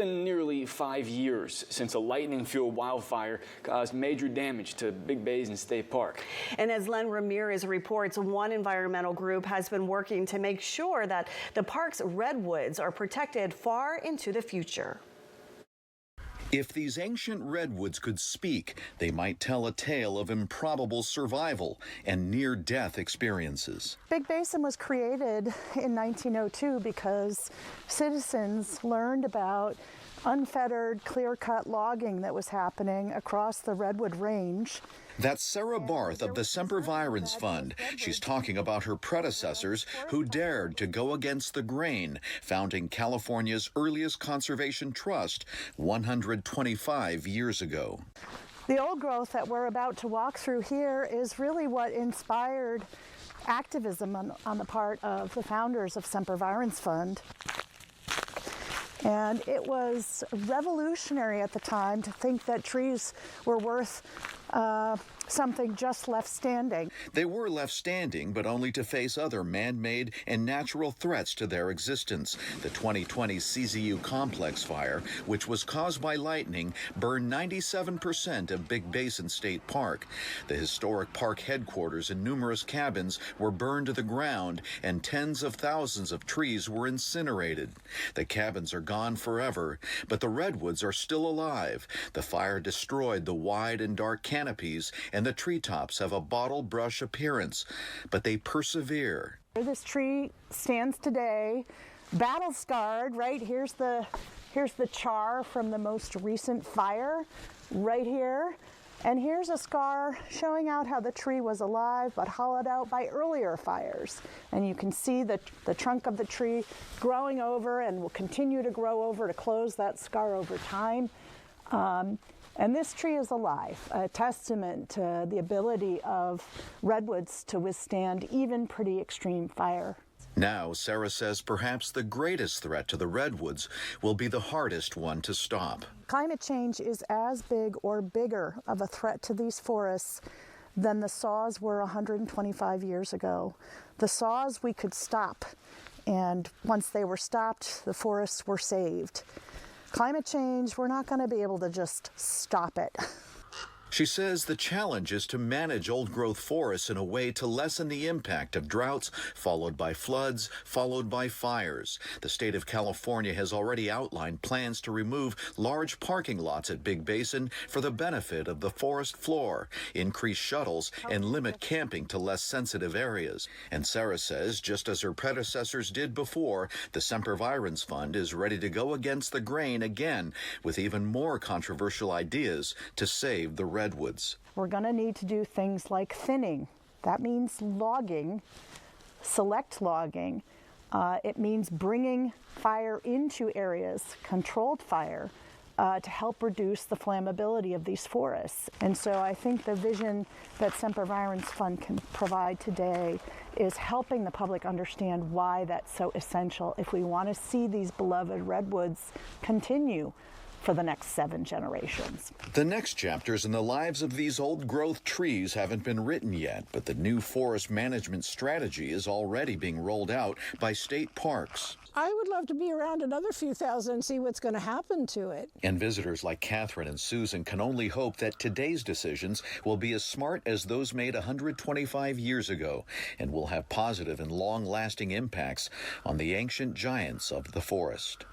been nearly 5 years since a lightning-fueled wildfire caused major damage to Big Basin State Park. And as Len Ramirez reports, one environmental group has been working to make sure that the park's redwoods are protected far into the future. If these ancient redwoods could speak, they might tell a tale of improbable survival and near-death experiences. Big Basin was created in 1902 because citizens learned about unfettered, clear-cut logging that was happening across the Redwood Range. That's Sarah Barth of the Sempervirens Fund. She's talking about her predecessors who dared to go against the grain, founding California's earliest conservation trust 125 years ago. The old growth that we're about to walk through here is really what inspired activism on the part of the founders of Sempervirens Fund. And it was revolutionary at the time to think that trees were worth something just left standing. They were left standing, but only to face other man-made and natural threats to their existence. The 2020 CZU complex fire, which was caused by lightning, burned 97% of Big Basin State Park. The historic park headquarters and numerous cabins were burned to the ground, and tens of thousands of trees were incinerated. The cabins are gone forever, but the redwoods are still alive. The fire destroyed the wide and dark canopies, and the treetops have a bottle brush appearance, but they persevere. This tree stands today, battle scarred, right? Here's the char from the most recent fire right here. And here's a scar showing out how the tree was alive but hollowed out by earlier fires. And you can see the trunk of the tree growing over and will continue to grow over to close that scar over time. And this tree is alive, a testament to the ability of redwoods to withstand even pretty extreme fire. Now, Sarah says perhaps the greatest threat to the redwoods will be the hardest one to stop. Climate change is as big or bigger of a threat to these forests than the saws were 125 years ago. The saws we could stop, and once they were stopped, the forests were saved. Climate change, we're not going to be able to just stop it. She says the challenge is to manage old-growth forests in a way to lessen the impact of droughts, followed by floods, followed by fires. The state of California has already outlined plans to remove large parking lots at Big Basin for the benefit of the forest floor, increase shuttles, and limit camping to less sensitive areas. And Sarah says, just as her predecessors did before, the Sempervirens Fund is ready to go against the grain again with even more controversial ideas to save the redwoods. We're going to need to do things like thinning. That means logging, select logging. It means bringing fire into areas, controlled fire, to help reduce the flammability of these forests. And so I think the vision that Sempervirens Fund can provide today is helping the public understand why that's so essential if we want to see these beloved redwoods continue for the next 7 generations. The next chapters in the lives of these old-growth trees haven't been written yet, but the new forest management strategy is already being rolled out by state parks. I would love to be around another few thousand and see what's going to happen to it. And visitors like Catherine and Susan can only hope that today's decisions will be as smart as those made 125 years ago and will have positive and long-lasting impacts on the ancient giants of the forest.